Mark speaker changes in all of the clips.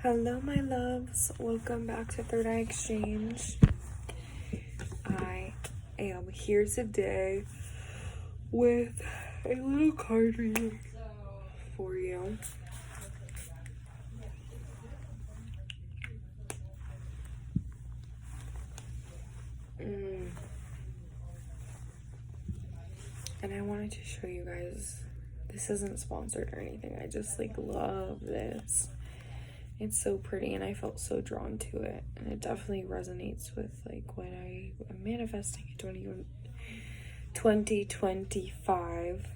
Speaker 1: Hello, my loves. Welcome back to Third Eye Exchange. I am here today with a little card reading for you. And I wanted to show you guys, this isn't sponsored or anything. I just love this. It's so pretty and I felt so drawn to it, and it definitely resonates with what I am manifesting in 2025.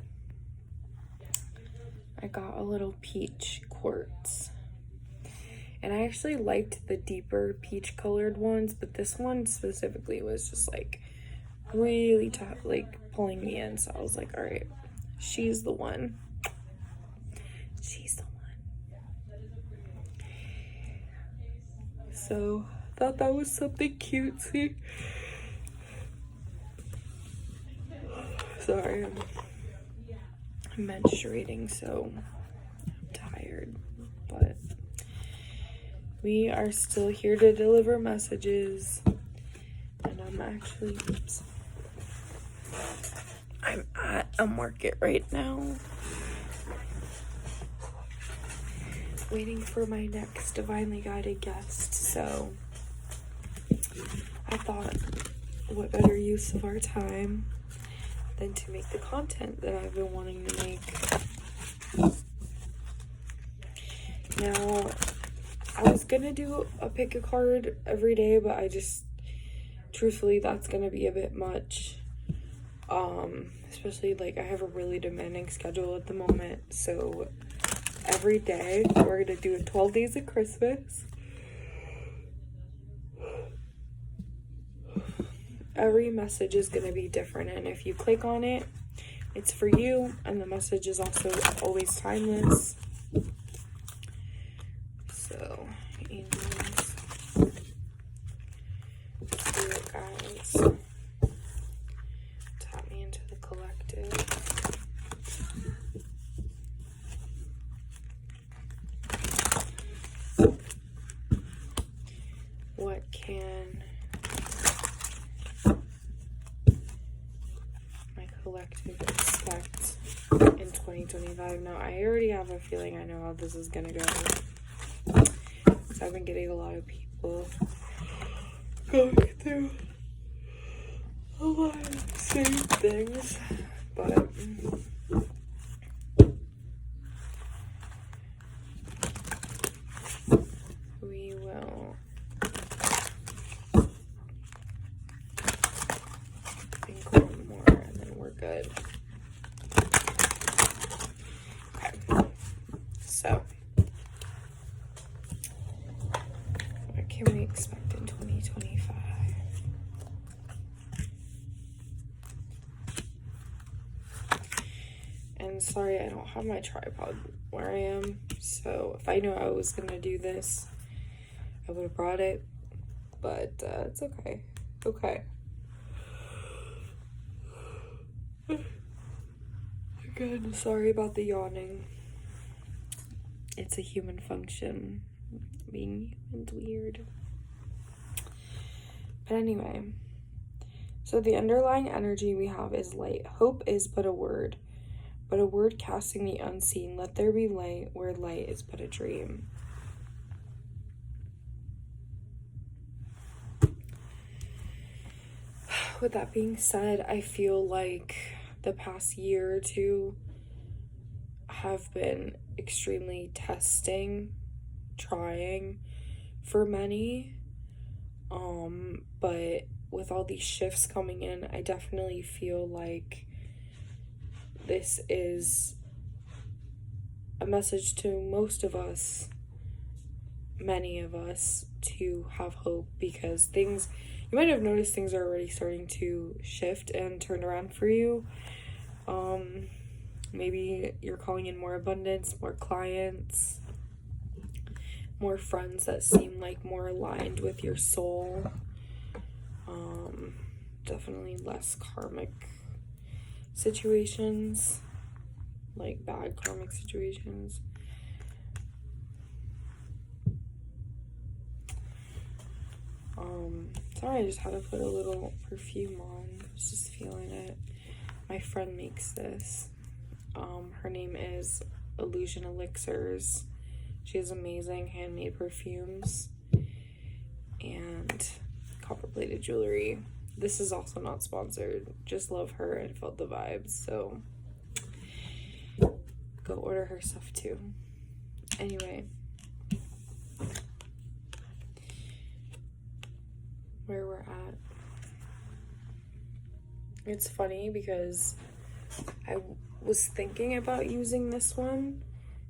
Speaker 1: I got a little peach quartz, and I actually liked the deeper peach colored ones, but this one specifically was just really tough, pulling me in. So I was like, all right, she's the one. She's the one. So thought that was something cutesy. Sorry, I'm menstruating, so I'm tired, but we are still here to deliver messages. And I'm actually, I'm at a market right now, waiting for my next divinely guided guest. So I thought, what better use of our time than to make the content that I've been wanting to make. Now, I was gonna do a pick a card every day, but I just, truthfully, that's gonna be a bit much. Especially I have a really demanding schedule at the moment, so every day we're gonna do 12 days of Christmas. Every message is gonna be different, and if you click on it, it's for you, and the message is also always timeless. So, angels, spirit guides, tap me into the collective. What can my collective expect in 2025? Now, I already have a feeling I know how this is gonna go. So I've been getting a lot of people going through a lot of the same things, but we will think one more and then we're good. Okay, so what can we expect in 2025? And sorry, I don't have my tripod where I am, so if I knew I was gonna do this, I would have brought it, but it's okay. Okay. Again, sorry about the yawning. It's a human function. Being human's weird. But anyway, so the underlying energy we have is light. Hope is but a word casting the unseen. Let there be light where light is but a dream. With that being said, I feel like the past year or two have been extremely testing, trying for many. But with all these shifts coming in, I definitely feel like this is a message to most of us, many of us, to have hope, because things, you might have noticed things are already starting to shift and turn around for you. Maybe you're calling in more abundance, more clients, more friends that seem more aligned with your soul. Definitely less karmic situations, bad karmic situations. Sorry, I just had to put a little perfume on. I was just feeling it. My friend makes this. Her name is Illusion Elixirs. She has amazing handmade perfumes and copper-plated jewelry. This is also not sponsored. Just love her and felt the vibes. So go order her stuff too. Anyway. Where we're at. It's funny because I was thinking about using this one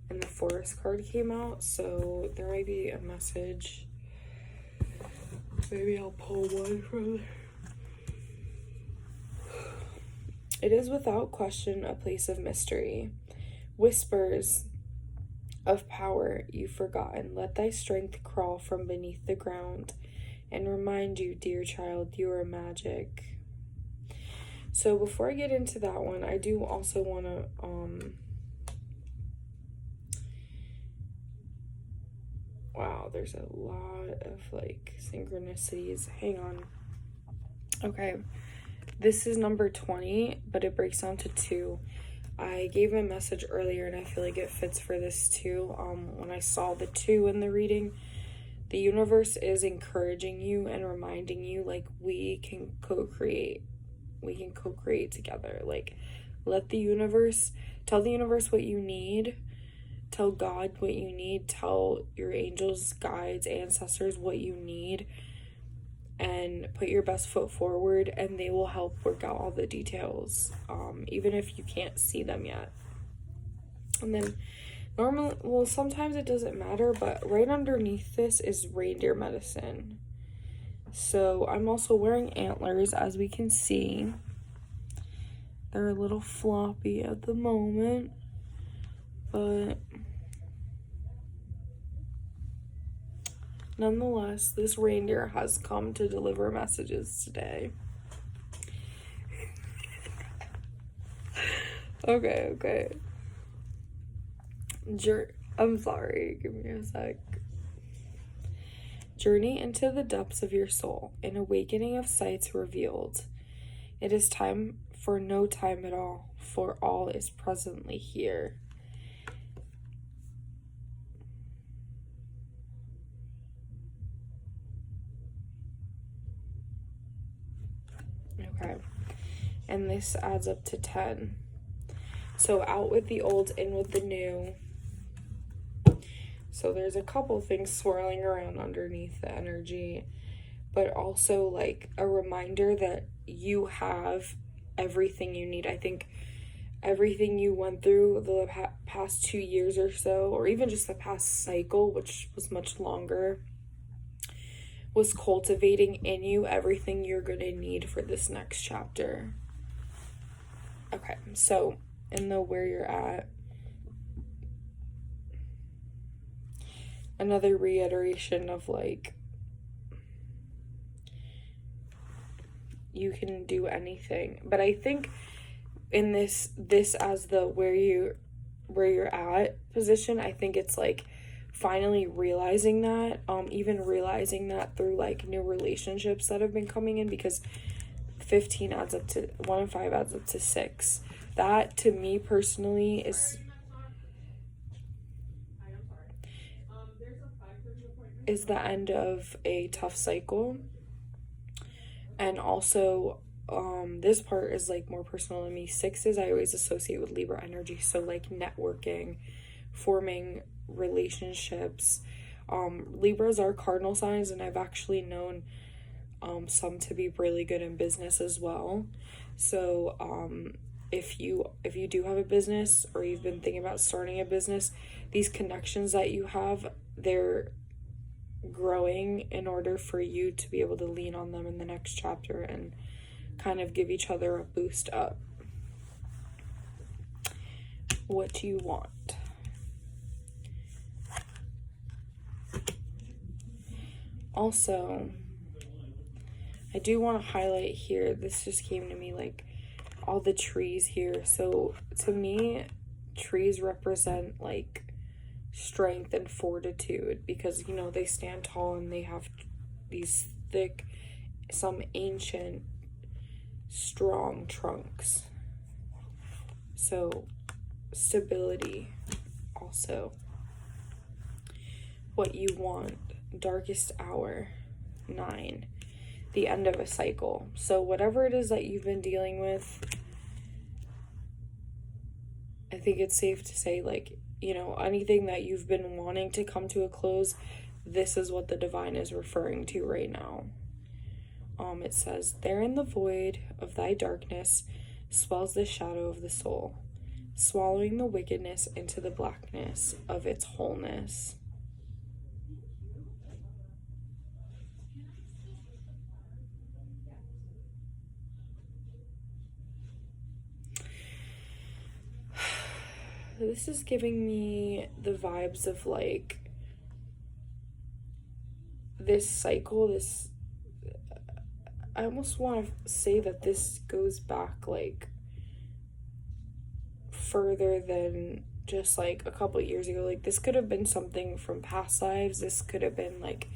Speaker 1: and the forest card came out, so there might be a message. Maybe I'll pull one from there. It is without question a place of mystery. Whispers of power you've forgotten. Let thy strength crawl from beneath the ground and remind you, dear child, you are magic. So before I get into that one, I do also want to, wow, there's a lot of, like, synchronicities. Hang on. Okay. This is number 20, but it breaks down to 2. I gave a message earlier, and I feel like it fits for this too. When I saw the 2 in the reading, the universe is encouraging you and reminding you, like, we can co-create. We can co-create together. Like, let the universe, tell the universe what you need. Tell God what you need. Tell your angels, guides, ancestors what you need. And put your best foot forward, and they will help work out all the details, even if you can't see them yet. And then normally, well, sometimes it doesn't matter, but right underneath this is reindeer medicine. So I'm also wearing antlers, as we can see. They're a little floppy at the moment, but nonetheless, this reindeer has come to deliver messages today. Okay. I'm sorry, give me a sec. Journey into the depths of your soul, an awakening of sights revealed. It is time for no time at all, for all is presently here. Okay, and this adds up to 10. So out with the old, in with the new. So there's a couple things swirling around underneath the energy, but also like a reminder that you have everything you need. I think everything you went through the past 2 years or so, or even just the past cycle, which was much longer, was cultivating in you everything you're going to need for this next chapter. Okay, so in the where you're at, another reiteration of like, you can do anything. But I think in this as the where you're at position, I think it's like finally realizing that, even realizing that through like new relationships that have been coming in, because 15 adds up to 1 and 5 adds up to 6. That to me personally is the end of a tough cycle. And also this part is like more personal to me. 6s I always associate with Libra energy, so like networking, forming relationships. Libras are cardinal signs, and I've actually known some to be really good in business as well. So if you do have a business, or you've been thinking about starting a business, these connections that you have, they're growing in order for you to be able to lean on them in the next chapter and kind of give each other a boost up. What do you want? Also, I do want to highlight here, this just came to me, like all the trees here. So to me, trees represent like strength and fortitude, because you know they stand tall and they have these thick, some ancient, strong trunks. So stability also. What you want, darkest hour, 9, the end of a cycle. So whatever it is that you've been dealing with, I think it's safe to say, like, you know, anything that you've been wanting to come to a close, this is what the divine is referring to right now. It says, there in the void of thy darkness swells the shadow of the soul, swallowing the wickedness into the blackness of its wholeness. This is giving me the vibes of like this cycle, this, I almost want to say that this goes back like further than just like a couple years ago. Like this could have been something from past lives. This could have been like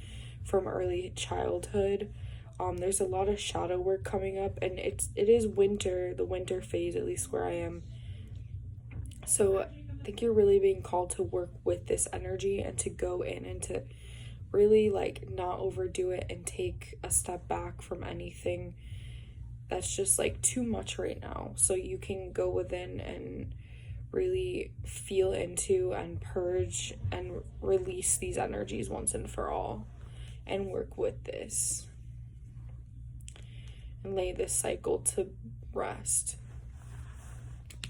Speaker 1: from early childhood. There's a lot of shadow work coming up, and it is winter, the winter phase, at least where I am. So I think you're really being called to work with this energy and to go in and to really like not overdo it and take a step back from anything that's just like too much right now, so you can go within and really feel into and purge and release these energies once and for all, and work with this and lay this cycle to rest.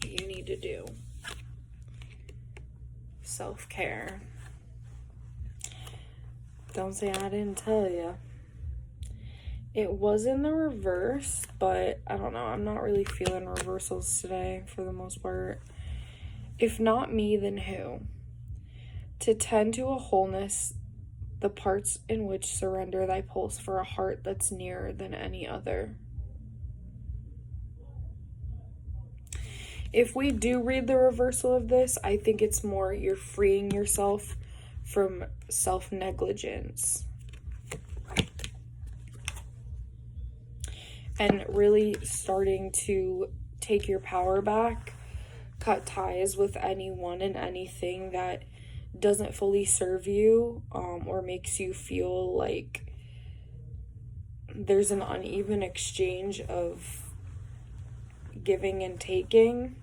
Speaker 1: You need to do self-care. Don't say I didn't tell you. It was in the reverse, but I don't know. I'm not really feeling reversals today for the most part. If not me, then who? To tend to a wholeness, the parts in which surrender thy pulse for a heart that's nearer than any other. If we do read the reversal of this, I think it's more you're freeing yourself from self-negligence and really starting to take your power back, cut ties with anyone and anything that doesn't fully serve you, or makes you feel like there's an uneven exchange of giving and taking,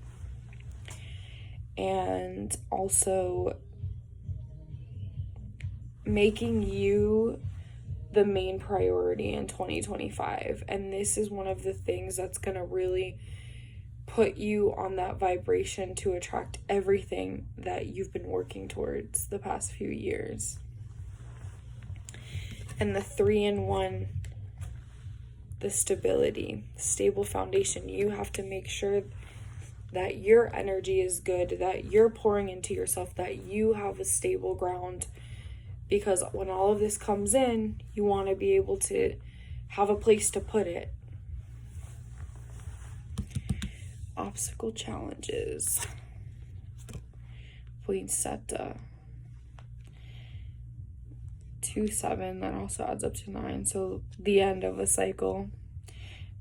Speaker 1: and also making you the main priority in 2025. And this is one of the things that's going to really put you on that vibration to attract everything that you've been working towards the past few years. And the 3-in-1, the stability, stable foundation. You have to make sure that your energy is good, that you're pouring into yourself, that you have a stable ground, because when all of this comes in, you want to be able to have a place to put it. Obstacle challenges. Poinsettia. 2, 7, that also adds up to 9, so the end of a cycle,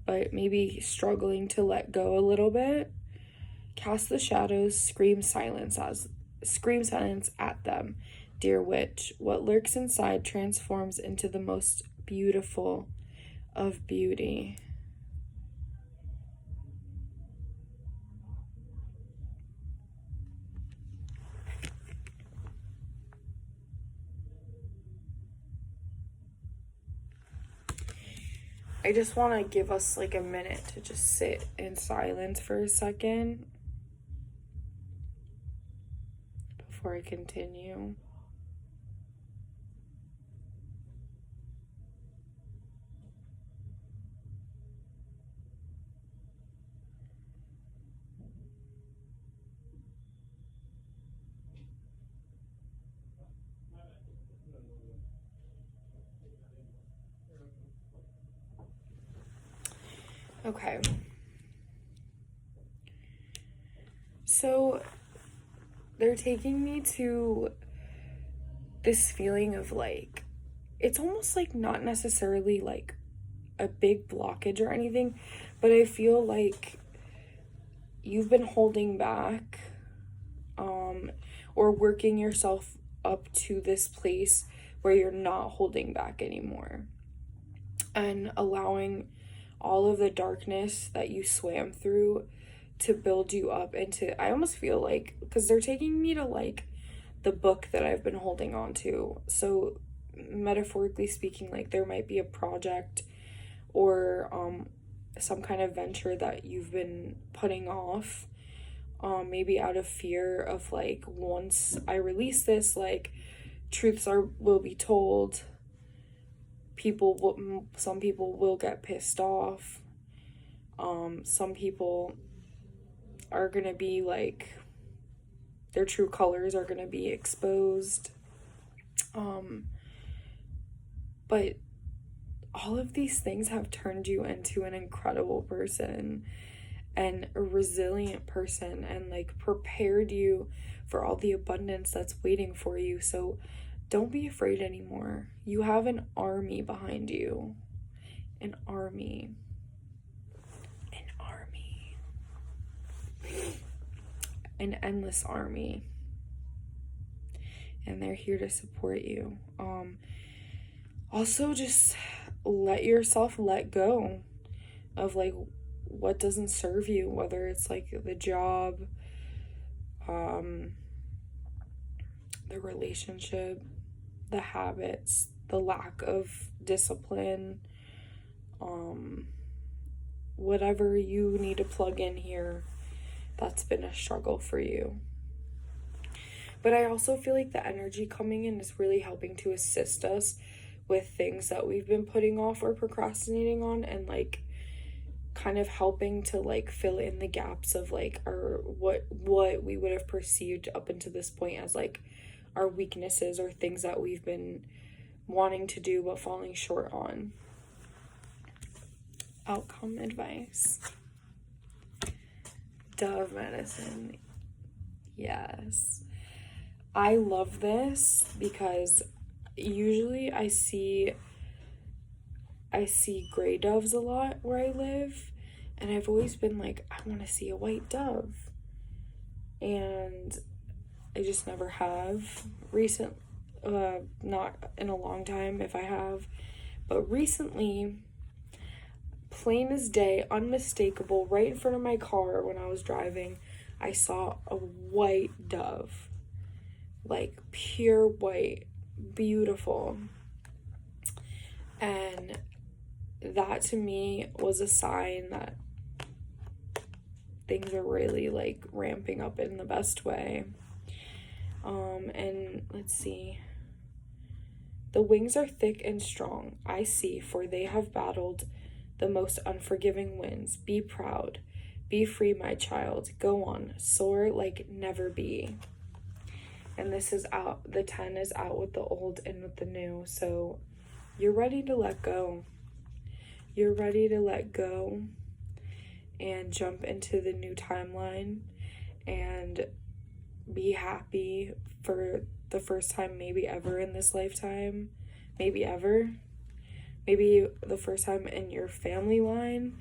Speaker 1: but maybe struggling to let go a little bit. Cast the shadows, scream silence at them. Dear witch, what lurks inside transforms into the most beautiful of beauty. I just want to give us like a minute to just sit in silence for a second before I continue. Okay. So they're taking me to this feeling of like it's almost like not necessarily like a big blockage or anything, but I feel like you've been holding back, or working yourself up to this place where you're not holding back anymore and allowing all of the darkness that you swam through to build you up into, I almost feel like, because they're taking me to like the book that I've been holding on to. So metaphorically speaking, like there might be a project or some kind of venture that you've been putting off, maybe out of fear of like, once I release this, like truths will be told, some people will get pissed off, some people are gonna be like, their true colors are gonna be exposed, but all of these things have turned you into an incredible person and a resilient person, and like prepared you for all the abundance that's waiting for you. So don't be afraid anymore. You have an army behind you. An army. An endless army. And they're here to support you. Also, just let yourself let go of like what doesn't serve you, whether it's like the job, the relationship, the habits, the lack of discipline, whatever you need to plug in here that's been a struggle for you. But I also feel like the energy coming in is really helping to assist us with things that we've been putting off or procrastinating on, and like kind of helping to like fill in the gaps of like our what we would have perceived up until this point as like our weaknesses or things that we've been wanting to do but falling short on. Outcome advice. Dove medicine. Yes. I love this because usually I see gray doves a lot where I live, and I've always been like, I want to see a white dove, and I just never have. Not in a long time if I have, but recently, plain as day, unmistakable, right in front of my car when I was driving, I saw a white dove, like pure white, beautiful. And that to me was a sign that things are really like ramping up in the best way. And let's see. The wings are thick and strong, I see, for they have battled the most unforgiving winds. Be proud. Be free, my child. Go on. Soar like never be. And this is out. The 10 is out with the old and with the new. So you're ready to let go. You're ready to let go and jump into the new timeline and be happy for the first time maybe ever in this lifetime. Maybe ever. Maybe the first time in your family line.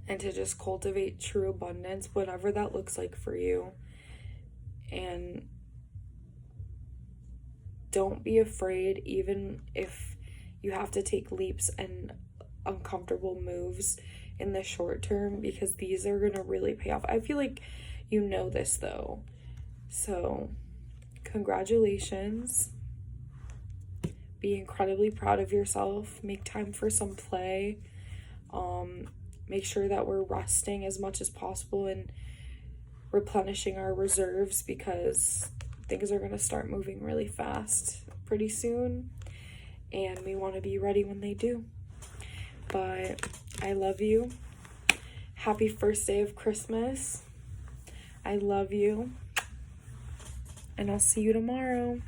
Speaker 1: And to just cultivate true abundance, whatever that looks like for you. And don't be afraid, even if you have to take leaps and uncomfortable moves in the short term, because these are going to really pay off. I feel like you know this though. So, congratulations. Be incredibly proud of yourself. Make time for some play. Make sure that we're resting as much as possible and replenishing our reserves, because things are going to start moving really fast pretty soon, and we want to be ready when they do. But I love you. Happy first day of Christmas. I love you. And I'll see you tomorrow.